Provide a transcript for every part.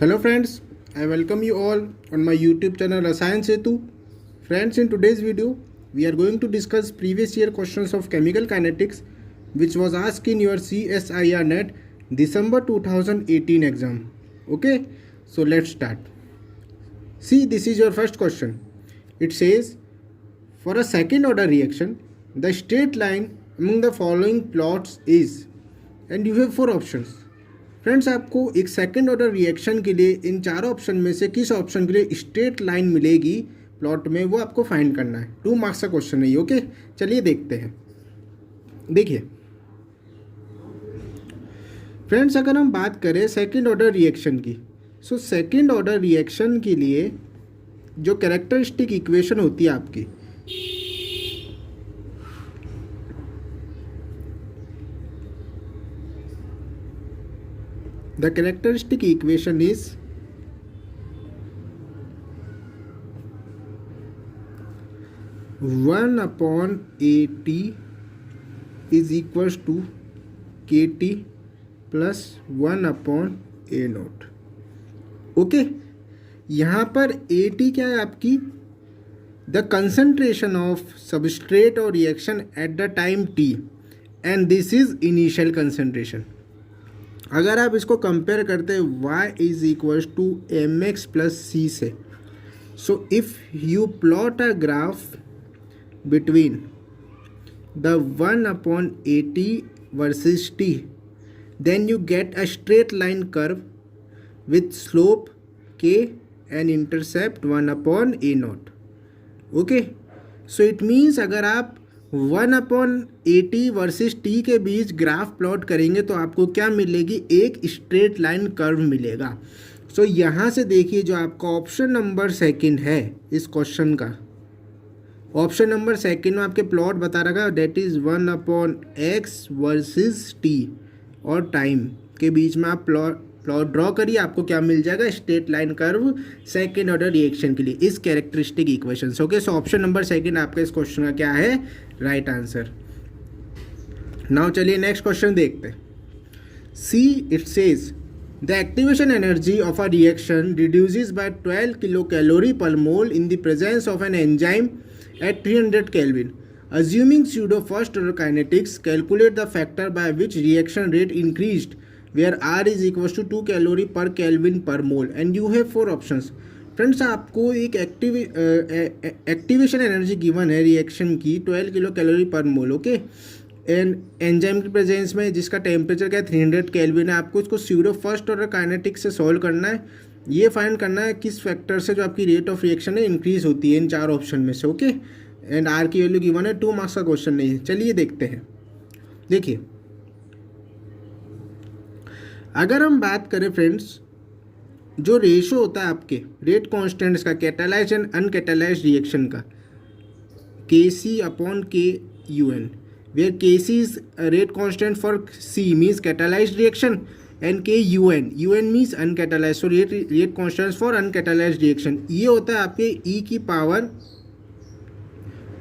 Hello friends, I welcome you all on my YouTube channel Rasayan Setu. Friends, in today's video, we are going to discuss previous year questions of chemical kinetics which was asked in your CSIR NET December 2018 exam. Okay, so let's start. See, this is your first question. It says, for a second order reaction, the straight line among the following plots is, and you have four options. Friends, आपको एक second order reaction के लिए इन चारों option में से किस option के लिए स्ट्रेट लाइन मिलेगी प्लॉट में, वो आपको फाइंड करना है। 2 मार्क्स का क्वेश्चन है। ओके, चलिए देखते हैं। देखिए फ्रेंड्स, अगर हम बात करें सेकेंड ऑर्डर रिएक्शन की, सो सेकेंड ऑर्डर रिएक्शन के लिए जो कैरेक्टरिस्टिक इक्वेशन होती है आपकी, the characteristic equation is one upon AT is equals to KT plus 1 upon A0। Okay, यहाँ पर AT क्या है आपकी, द कंसंट्रेशन ऑफ सबस्ट्रेट और reaction at the time T and this is initial concentration. अगर आप इसको कंपेयर करते हैं y is equals to mx plus c से, so if you plot a graph between the 1 upon AT versus T, then you get a straight line curve with slope k and intercept 1 upon A0। Okay, so it means अगर आप 1 upon AT versus T के बीच graph plot करेंगे तो आपको क्या मिलेगी, एक straight line curve मिलेगा। सो यहाँ से देखिए, जो आपका ऑप्शन नंबर सेकंड है इस क्वेश्चन का, ऑप्शन नंबर सेकंड में आपके प्लॉट बता रखा है, that is 1 upon x versus T और टाइम के बीच में आप प्लॉट ड्रॉ करिए, आपको क्या मिल जाएगा, straight line curve second order reaction के लिए इस characteristic equation. Okay, so option number second आपका इस क्वेश्चन का क्या है, राइट आंसर। नाउ चलिए नेक्स्ट क्वेश्चन देखते हैं। See it says the activation energy of a reaction reduces by 12 kilo calorie per mole in the presence of an enzyme at 300 kelvin. Assuming pseudo first order kinetics, calculate the factor by which reaction rate increased where R is equals to 2 calorie per kelvin per mole and you have 4 options. Friends, आपको एक activation energy given है reaction की 12 kilo calorie per mole. Okay, and enzyme की presence में जिसका temperature क्या है 300 kelvin है। आपको इसको स्यूडो फर्स्ट ऑर्डर काइनेटिक्स से सॉल्व करना है, ये फाइंड करना है किस फैक्टर से जो आपकी रेट ऑफ रिएक्शन है इंक्रीज होती है इन 4 ऑप्शन में से। ओके, एंड आर की वैल्यू गिवन है, 2 मार्क्स का क्वेश्चन नहीं है। चलिए देखते हैं। देखिए, अगर हम बात करें फ्रेंड्स, जो रेशो होता है आपके रेट कॉन्स्टेंट्स का कैटालाइज एंड अनकैटालाइज रिएक्शन का, Kc upon KUn, where Kc is rate constant for C means catalyse reaction and KUn means uncatalyse, so rate constants for uncatalyse reaction. ये होता है आपके E की power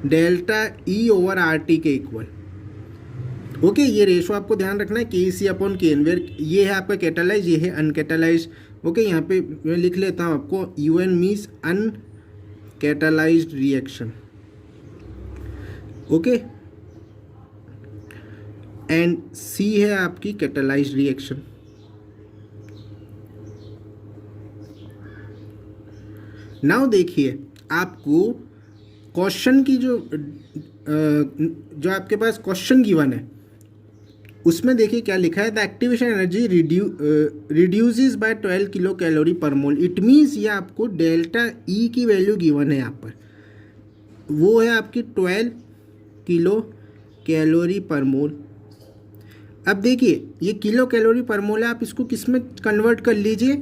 delta E over RT के equal. Okay, ये ratio आपको ध्यान रखना है, Kc अपॉन Kn, वेयर ये है आपका कैटालाइज, ये है अनकैटालाइज। ओके, यहाँ पे मैं लिख लेता हूँ आपको, UN means uncatalysed reaction. Okay, and C है आपकी कैटालाइज्ड रिएक्शन। नाउ देखिए, आपको क्वेश्चन की जो आपके पास क्वेश्चन गिवन है उसमें देखिए क्या लिखा है, the activation energy reduces by 12 kilo calorie per mole. It means ये आपको डेल्टा E की वैल्यू गिवन है यहाँ पर, वो है आपकी 12 किलो कैलोरी पर मोल। अब देखिए, ये किलो कैलोरी पर मोल है, आप इसको किस में कन्वर्ट कर लीजिए,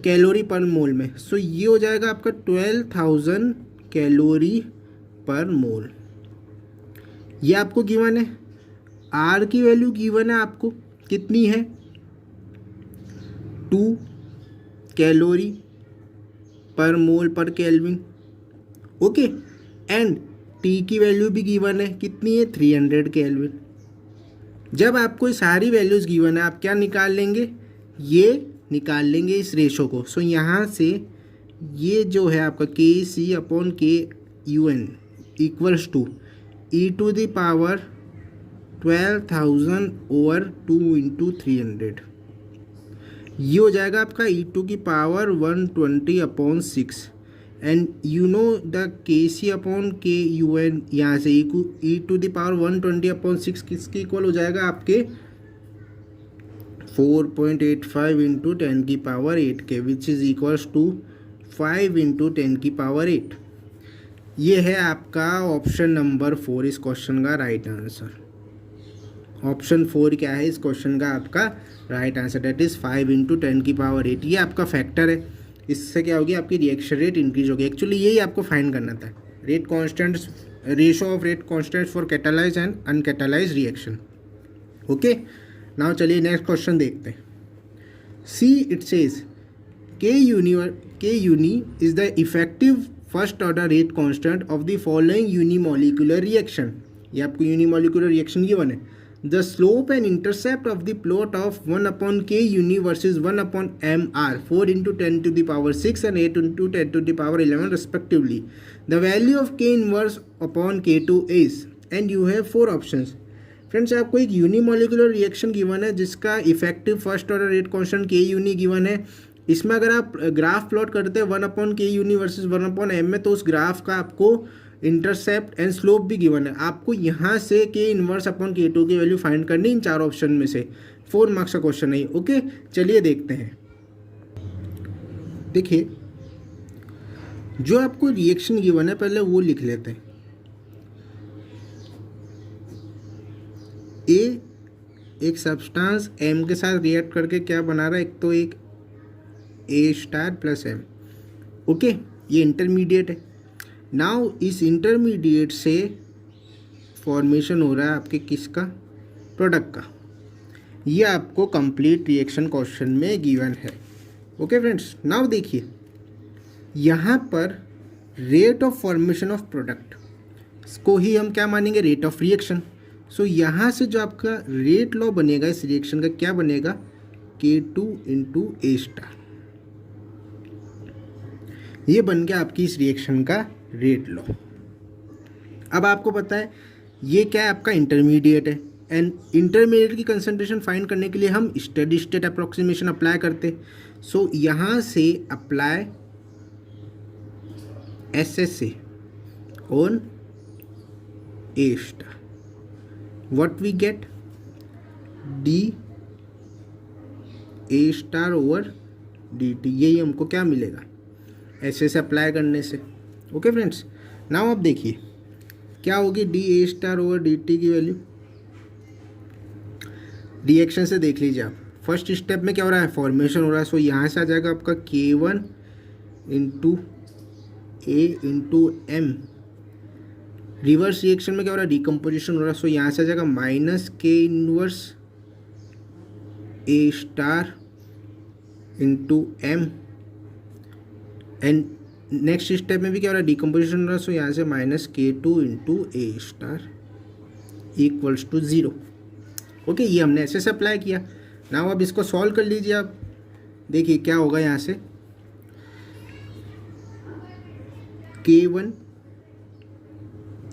कैलोरी पर मोल में। सो ये हो जाएगा आपका 12,000 कैलोरी पर मोल। ये आपको गिवन है। R की वैल्यू गिवन है आपको, कितनी है, 2 calorie per mole per kelvin. Okay, and T की वैल्यू भी गिवन है, कितनी है, 300 केल्विन। जब आपको सारी वैल्यूज़ गिवन है, आप क्या निकाल लेंगे, ये निकाल लेंगे इस रेशो को। सो यहाँ से ये जो है आपका K C upon K U N equals to E to the power 12,000 over 2 into 300। ये हो जाएगा आपका ई टू की power 120 upon 6 and you know the K C upon K U N, यहाँ से E to the power 120 upon 6 किसके equal हो जाएगा आपके 4.85 इंटू 10 की पावर 8 के, which is equals to 5 into 10 की पावर 8। ये है आपका ऑप्शन नंबर 4 इस क्वेश्चन का राइट आंसर। ऑप्शन 4 क्या है इस क्वेश्चन का आपका right answer, that is 5 into 10 की पावर 8। ये आपका फैक्टर है, इससे क्या होगी आपकी रिएक्शन रेट इंक्रीज होगी। एक्चुअली यही आपको फाइंड करना था, rate constant, ratio of rate constant for catalyse and uncatalyse reaction. Okay, now चलिए नेक्स्ट क्वेश्चन देखते हैं। See it says k uni is the effective first order rate constant of the following unimolecular reaction. ये आपको unimolecular reaction given है। The slope and intercept of the plot of 1 upon के uni versus 1 upon M R 4 into 10 to the power 6 and 8 into 10 to the power 11 respectively. The value of k inverse upon k2 is, and you have 4 options. Friends, आपको एक unimolecular reaction given है जिसका effective first order rate constant के uni given है। इसमें अगर आप graph plot करते हैं 1 अपॉन के यूनी वर्सेज 1 अपॉन एम में, तो उस ग्राफ का आपको इंटरसेप्ट एंड स्लोप भी गिवन है। आपको यहाँ से के इनवर्स अपॉन के टू की वैल्यू फाइंड करनी इन 4 ऑप्शन में से। 4 मार्क्स का क्वेश्चन है। ओके, चलिए देखते हैं। देखिए, जो आपको रिएक्शन गिवन है पहले वो लिख लेते हैं। ए एक सब्सटेंस एम के साथ रिएक्ट करके क्या बना रहा है, एक तो एक ए स्टार प्लस एम। ओके, ये इंटरमीडिएट है। नाउ इस इंटरमीडिएट से फॉर्मेशन हो रहा है आपके किसका, प्रोडक्ट का। ये आपको कंप्लीट रिएक्शन क्वेश्चन में गिवन है। ओके फ्रेंड्स, नाउ देखिए यहाँ पर rate of formation of product, इसको ही हम क्या मानेंगे, रेट ऑफ रिएक्शन। सो यहाँ से जो आपका रेट लॉ बनेगा इस रिएक्शन का, क्या बनेगा, K2 इंटू ए स्टार। ये बन गया आपकी इस रिएक्शन का रेट लॉ। अब आपको पता है ये क्या है, आपका इंटरमीडिएट है, एंड इंटरमीडिएट की कंसंट्रेशन फाइंड करने के लिए हम स्टेडी स्टेट अप्रोक्सीमेशन अप्लाई करते। सो यहाँ से apply SSA on A star, what we get, d a star over dt। यही हमको क्या मिलेगा ऐसे से अप्लाई करने से। ओके फ्रेंड्स, नाउ आप देखिए क्या होगी d a star over dt की वैल्यू। रिएक्शन से देख लीजिए आप, फर्स्ट स्टेप में क्या हो रहा है, फॉर्मेशन हो रहा है। सो यहाँ से आ जाएगा आपका K1 into A into M. Reverse reaction में क्या हो रहा है, डिकम्पोजिशन हो रहा है। सो यहाँ से आ जाएगा माइनस के inverse A star into M, and next step में भी क्या हो रहा है, डिकम्पोजिशन हो रहा है। सो यहाँ से minus K2 into A star equals to 0। Okay, ये हमने ऐसे से अप्लाई किया। नाउ अब इसको सॉल्व कर लीजिए आप, देखिए क्या होगा। यहाँ से K1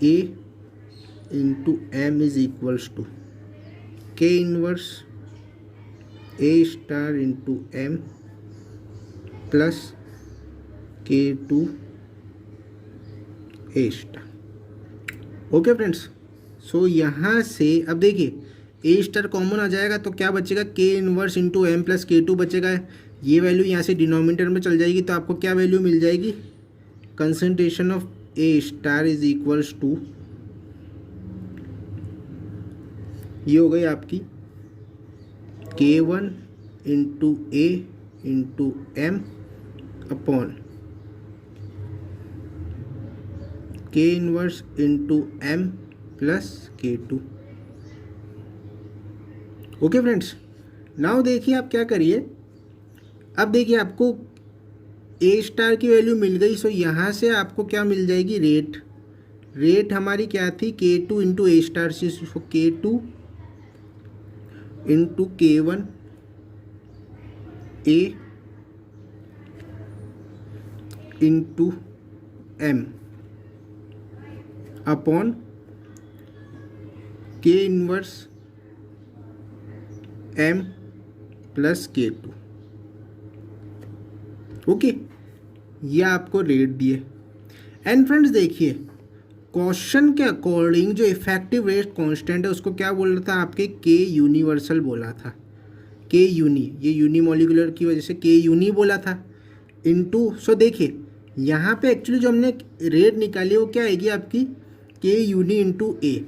A into m is equals to के inverse A star into M plus K2 a star. Okay friends, so यहाँ से अब देखिए ए स्टार कॉमन आ जाएगा तो क्या बचेगा, के inverse into M plus K2 बचेगा। ये वैल्यू यहाँ से डिनोमिनेटर में चल जाएगी, तो आपको क्या वैल्यू मिल जाएगी, concentration of A star is equals to, ये हो गई आपकी K1 into A into M upon के inverse into M plus K2। Okay friends, now देखिए आप क्या करिए। अब देखिए आपको ए स्टार की वैल्यू मिल गई। सो यहाँ से आपको क्या मिल जाएगी, रेट हमारी क्या थी, K2 इंटू ए स्टार से। सो K2 इंटू K1 ए इंटू एम अपॉन के inverse M plus K2। Okay, ये आपको रेट दिए। एंड फ्रेंड्स देखिए, क्वेश्चन के अकॉर्डिंग जो इफेक्टिव रेट कांस्टेंट है उसको क्या बोल रहा था, आपके के यूनिवर्सल बोला था, के यूनी, ये यूनिमोलिकुलर की वजह से के यूनी बोला था, इनटू। सो देखिए यहाँ पे एक्चुअली जो हमने रेट निकाली वो क्या आएगी आपकी, के यूनी इंटू ए।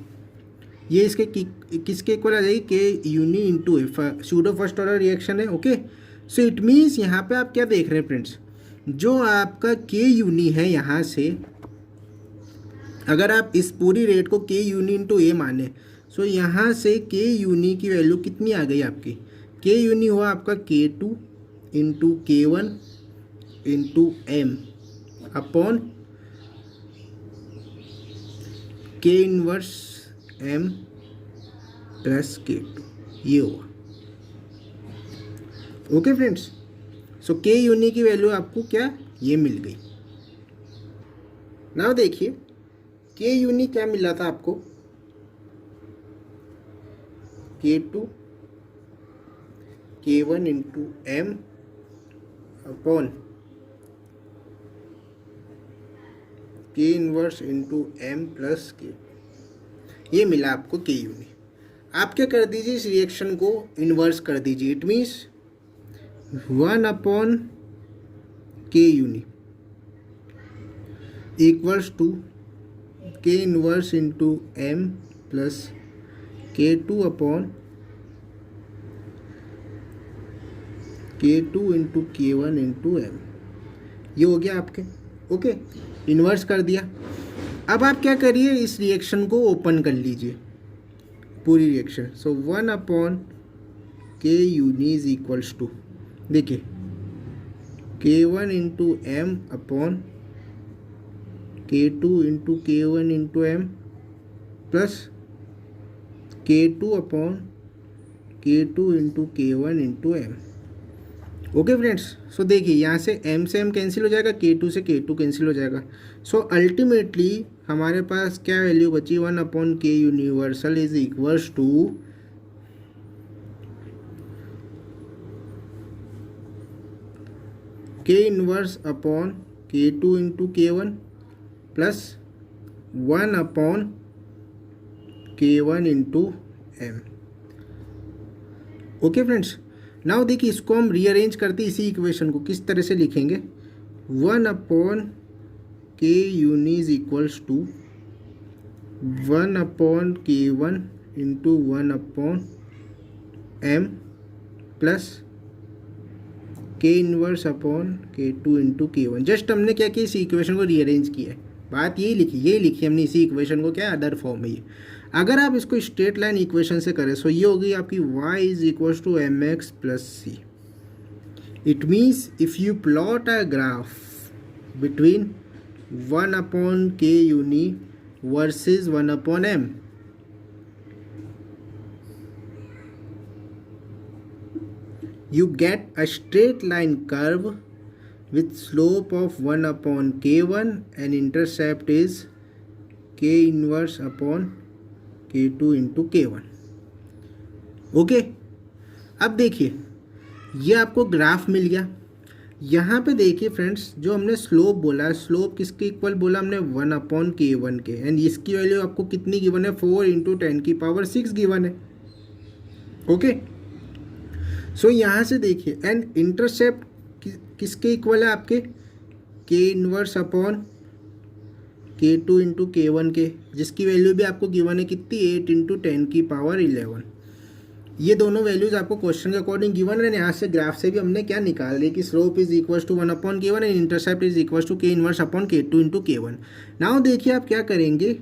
ये इसके किसके इक्वल आ जाएगी, के यूनी इंटू ए, सूडो फर्स्ट ऑर्डर रिएक्शन है। ओके, सो इट मीन्स यहाँ पे आप क्या देख रहे हैं फ्रेंड्स, जो आपका के यूनी है यहाँ से अगर आप इस पूरी रेट को के यूनी इंटू ए माने, सो यहाँ से के यूनी की वैल्यू कितनी आ गई आपकी, के यूनी हुआ आपका K2 into K1 into M upon के इनवर्स एम प्लस K2, ये हुआ। ओके फ्रेंड्स, सो के यूनी की वैल्यू आपको क्या, ये मिल गई। नाउ देखिए के यूनी क्या मिला था आपको, K2 K1 into M upon के inverse into M plus K2, ये मिला आपको के यूनी। आप क्या कर दीजिए, इस रिएक्शन को इन्वर्स कर दीजिए। इट मीन्स 1 अपॉन के यूनी इक्वल्स टू के inverse into M plus K2 upon K2 into K1 into M, ये हो गया आपके। ओके, इन्वर्स कर दिया। अब आप क्या करिए, इस रिएक्शन को ओपन कर लीजिए, पूरी रिएक्शन। सो 1 अपॉन के यूनी इज इक्वल्स टू, देखिए K1 into M upon K2 into K1 into M plus K2 upon K2 into K1 into M. Okay friends, so देखिए यहाँ से m से m कैंसिल हो जाएगा, K2 से K2 कैंसिल हो जाएगा। सो अल्टीमेटली हमारे पास क्या वैल्यू बची, 1 upon K universal is equals to के inverse upon K2 into K1 plus 1 upon K1 into M. Okay friends, now देखिए इसको हम रीअरेंज करते इसी इक्वेशन को किस तरह से लिखेंगे, 1 अपॉन के uni is equals to 1 upon K1 into 1 upon m plus k inverse upon K2 into K1। Just हमने क्या किया, इस इक्वेशन को रीअरेंज किया है, बात यही लिखी हमने इसी इक्वेशन को, क्या अदर फॉर्म में। ये अगर आप इसको स्ट्रेट लाइन इक्वेशन से करें, सो ये होगी आपकी y is equals to mx plus c. It means if you plot a graph between 1 upon के uni versus 1 upon m, you get a straight line curve with slope of 1 upon K1 and intercept is K inverse upon K2 into K1। Okay, अब देखिए ये आपको graph मिल गया। यहाँ पे देखिए friends, जो हमने स्लोप बोला है, स्लोप किसके इक्वल बोला हमने, 1 अपॉन K1 के, एंड इसकी वैल्यू आपको कितनी गिवन है, 4 इंटू 10 की पावर 6 गिवन है। ओके, सो यहाँ से देखिए, एंड इंटरसेप्ट किसके इक्वल है आपके, के inverse upon K2 into K1 के, जिसकी वैल्यू भी आपको गिवन है कितनी, 8 इंटू 10 की पावर 11। ये दोनों वैल्यूज आपको क्वेश्चन के अकॉर्डिंग गिवन है। यहाँ से ग्राफ से भी हमने क्या निकाल लिया कि slope is equal to 1 upon K1 and intercept is equal to के inverse upon K2 into K1। Now देखिए आप क्या करेंगे,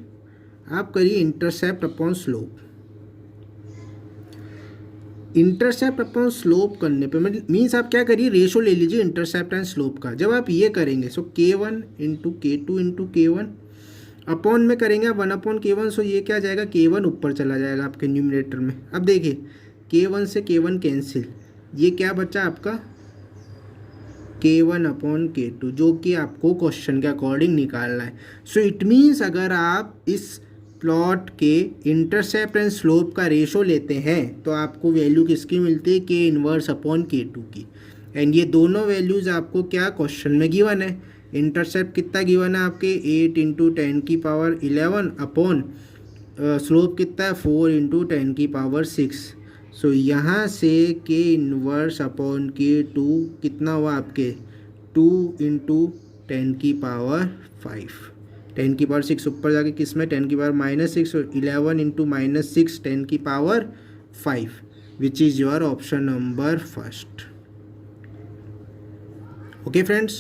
आप करिए intercept upon slope. Intercept upon slope करने पे मीन्स आप क्या करिए, रेशो ले लीजिए इंटरसेप्ट एंड स्लोप का। जब आप ये करेंगे, सो K1 into K2 into K1 upon में करेंगे आप 1 अपॉन K1, सो ये क्या जाएगा, K1 ऊपर चला जाएगा आपके न्यूमरेटर में। अब देखिए K1 से K1 कैंसिल, ये क्या बचा आपका K1 अपॉन K2, जो कि आपको क्वेश्चन के अकॉर्डिंग निकालना है। सो इट मीन्स अगर आप इस प्लॉट के इंटरसेप्ट एंड स्लोप का रेशो लेते हैं तो आपको वैल्यू किसकी मिलती है, K इनवर्स अपॉन K2 की। एंड ये दोनों वैल्यूज़ आपको क्या क्वेश्चन में गिवन है। इंटरसेप्ट कितना गिवन है आपके 8 इंटू 10⁻11 अपॉन स्लोप कितना है 4 इंटू 10⁻6। सो यहाँ से K इनवर्स अपॉन K2 कितना हुआ आपके 2 इंटू 10⁻5, 10⁻6 ऊपर जाके किस में 10⁻−6 और 11 into -6 10⁻5, which is your option number first. Okay friends,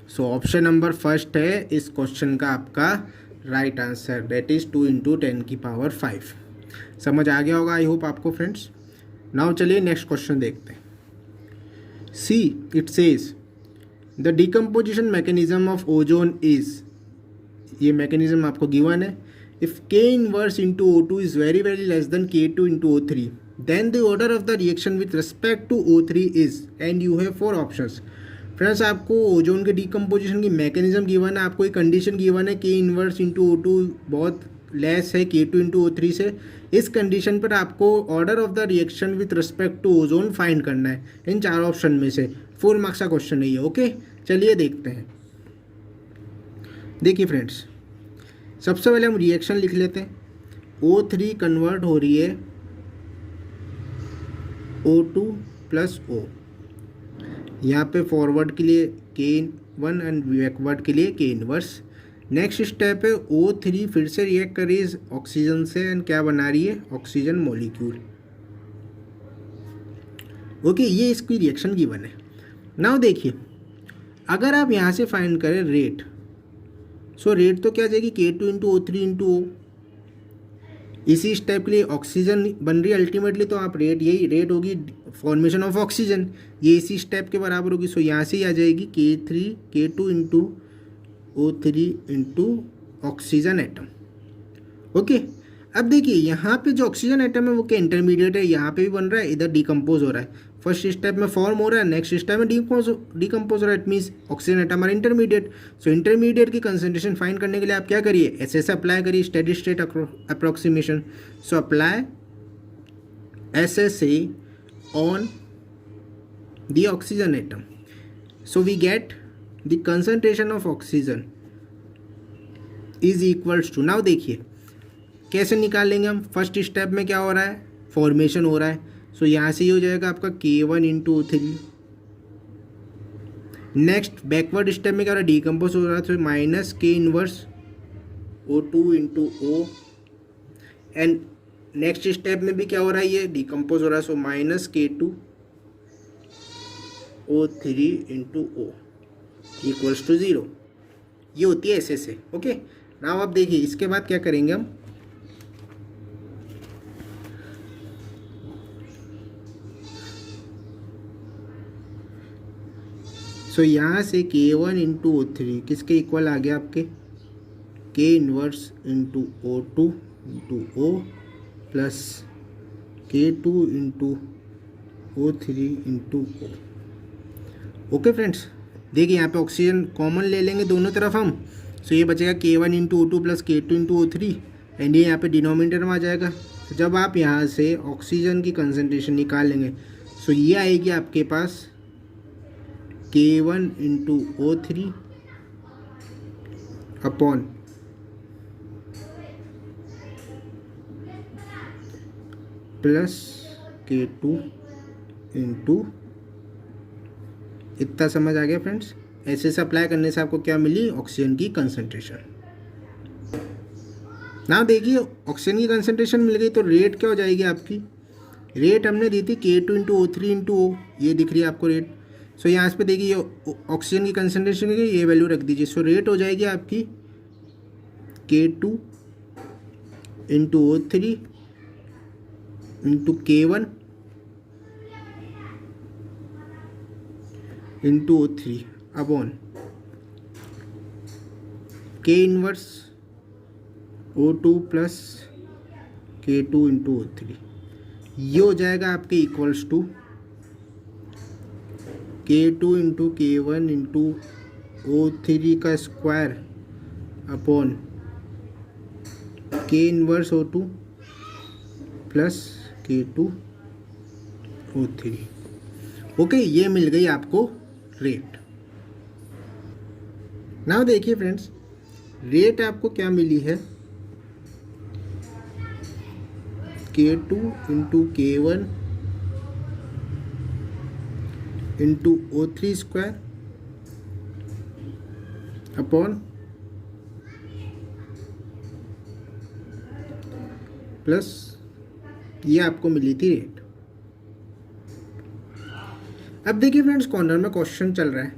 so option number first है इस क्वेश्चन का आपका right answer, that is 2 into 10⁻5। समझ आ गया होगा आई होप आपको फ्रेंड्स। नाउ चलिए नेक्स्ट क्वेश्चन देखते हैं। See it says the decomposition mechanism of ozone is, ये मैकेनिज्म आपको गिवन है। If K inverse into O2 is very very less than K2 into O3 then the order of the reaction with respect to O3 is, and you have 4 options. Friends आपको ozone के decomposition की mechanism given है, आपको एक condition given है K inverse into O2 बहुत less है K2 into O3 से। इस कंडीशन पर आपको order of the reaction with respect to ozone find करना है इन 4 ऑप्शन में से। 4 मार्क्स का क्वेश्चन नहीं है। ओके चलिए देखते हैं। देखिए फ्रेंड्स, सबसे पहले हम रिएक्शन लिख लेते हैं। O3 कन्वर्ट हो रही है O2 प्लस O, यहाँ पे फॉरवर्ड के लिए K1 एंड बैकवर्ड के लिए K इनवर्स। नेक्स्ट स्टेप है O3 फिर से रिएक्ट कर रही है ऑक्सीजन से एंड क्या बना रही है, ऑक्सीजन मॉलिक्यूल। ओके ये इसकी रिएक्शन गिवन है। नाउ देखिए अगर आप यहाँ से फाइंड करें रेट, सो रेट तो क्या जाएगी K2 into O3 into O। इसी स्टेप के लिए ऑक्सीजन बन रही है अल्टीमेटली, तो आप रेट यही रेट होगी फॉर्मेशन ऑफ ऑक्सीजन, ये इसी स्टेप के बराबर होगी। सो यहाँ से ही आ जाएगी K2 into O3 into oxygen atom. Okay अब देखिए यहाँ पे जो ऑक्सीजन एटम है वो क्या इंटरमीडिएट है, यहाँ पे भी बन रहा है, इधर डिकम्पोज हो रहा है। फर्स्ट स्टेप में फॉर्म हो रहा है, नेक्स्ट स्टेप में डिकम्पोज हो रहा है। It means oxygen atom are intermediate. So intermediate की कंसंट्रेशन फाइंड करने के लिए आप क्या करिए, एसएस अप्लाई करिए, steady state approximation. So apply SSA on the oxygen atom, so we get the concentration of oxygen is equals to, now देखिए कैसे निकाल लेंगे हम। फर्स्ट स्टेप में क्या हो रहा है, फॉर्मेशन हो रहा है। सो यहाँ से ये हो जाएगा आपका K1 into O3। Next backward step में क्या हो रहा है, डिकम्पोज हो रहा है, तो minus K inverse O2 into O। And next step में भी क्या हो रहा है, ये डिकम्पोज हो रहा है, so minus K2 O3 into O equals to 0। ये होती है एसएसए। ओके नाउ अब देखिए इसके बाद क्या करेंगे हम, सो यहाँ से K1 इंटू O3 किसके इक्वल आ गया आपके, K inverse into O2 into O plus K2 into O3 into O। Okay friends देखिए यहाँ पे ऑक्सीजन कॉमन ले लेंगे दोनों तरफ हम, सो ये बचेगा K1 into O2 plus K2 into O3 and ये यहाँ पे डिनोमिनेटर में आ जाएगा। तो जब आप यहाँ से ऑक्सीजन की कंसंट्रेशन निकाल लेंगे, सो ये आएगी आपके पास K1 into O3 upon plus K2 into, इतना समझ आ गया फ्रेंड्स। ऐसे से अप्लाई करने से आपको क्या मिली, ऑक्सीजन की कंसंट्रेशन। ना देखिए ऑक्सीजन की कंसंट्रेशन मिल गई तो रेट क्या हो जाएगी आपकी, रेट हमने दी थी K2 into O3 into O, ये दिख रही है आपको रेट। सो यहाँ पे देखिए ऑक्सीजन की कंसंट्रेशन की ये वैल्यू रख दीजिए। सो रेट हो जाएगी आपकी K2 into O3 into K1 into O3 upon K inverse O2 plus K2 into O3। ये हो जाएगा आपके equals to K2 into K1 into O3 का square upon K inverse O2 plus K2 O3। Okay, ये मिल गई आपको rate. Now देखिए friends, rate आपको क्या मिली है, K2 into K1 into O3 square upon plus ये आपको मिली थी रेट। अब देखिए फ्रेंड्स, कॉर्नर में क्वेश्चन चल रहा है।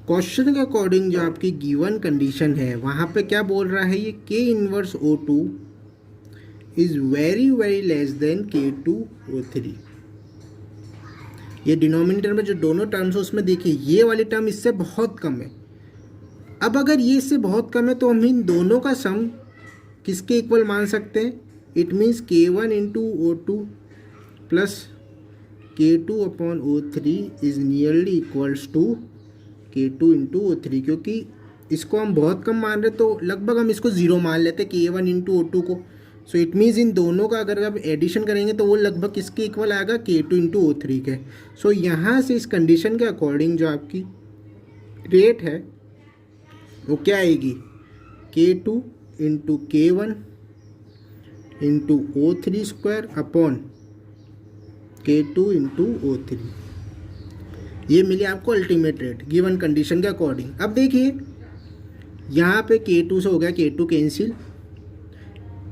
क्वेश्चन के अकॉर्डिंग जो आपकी गिवन कंडीशन है वहाँ पे क्या बोल रहा है, ये K inverse O2 is very very less than K2 O3। ये डिनोमिनेटर में जो दोनों टर्म्स है उसमें देखिए ये वाली टर्म इससे बहुत कम है। अब अगर ये इससे बहुत कम है तो हम इन दोनों का सम किसके इक्वल मान सकते हैं, it means K1 into O2 plus K2 upon O3 is nearly equals to K2 into O3, क्योंकि इसको हम बहुत कम मान रहे तो लगभग हम इसको ज़ीरो मान लेते K1 इंटू O2 को। सो इट मीन्स इन दोनों का अगर आप एडिशन करेंगे तो वो लगभग किसके इक्वल आएगा, K2 इंटू O3 के। सो यहाँ से इस कंडीशन के अकॉर्डिंग जो आपकी रेट है वो क्या आएगी, K2 into K1 into O3 square upon K2 into O3। ये मिली आपको अल्टीमेट रेट गिवन कंडीशन के अकॉर्डिंग। अब देखिए यहाँ पे K2 से हो गया K2 कैंसिल,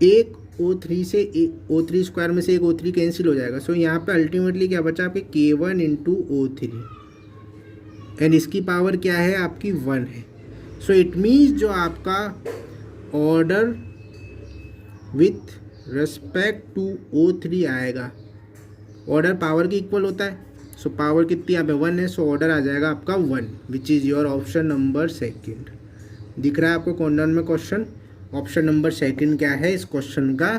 एक O3 से O3 स्क्वायर में से एक O3 कैंसिल हो जाएगा। सो यहाँ पे अल्टीमेटली क्या बचा आपके K1 इंटू O3 एंड इसकी पावर क्या है आपकी 1 है। सो इट मीन्स जो आपका order with respect to O3 आएगा, ऑर्डर पावर के इक्वल होता है। सो पावर कितनी यहाँ पे 1 है, सो ऑर्डर आ जाएगा आपका 1, which is your option number second. दिख रहा है आपको कॉर्नर में क्वेश्चन, ऑप्शन नंबर सेकंड क्या है, इस क्वेश्चन का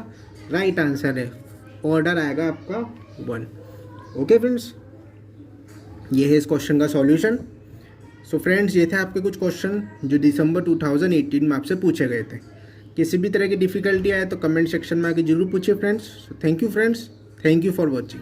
राइट आंसर है, ऑर्डर आएगा आपका 1। ओके फ्रेंड्स, ये है इस क्वेश्चन का सॉल्यूशन। सो फ्रेंड्स, ये थे आपके कुछ क्वेश्चन जो दिसंबर 2018 में आपसे पूछे गए थे। किसी भी तरह की डिफ़िकल्टी आए तो कमेंट सेक्शन में आके जरूर पूछिए friends. Thank you friends, thank you for watching.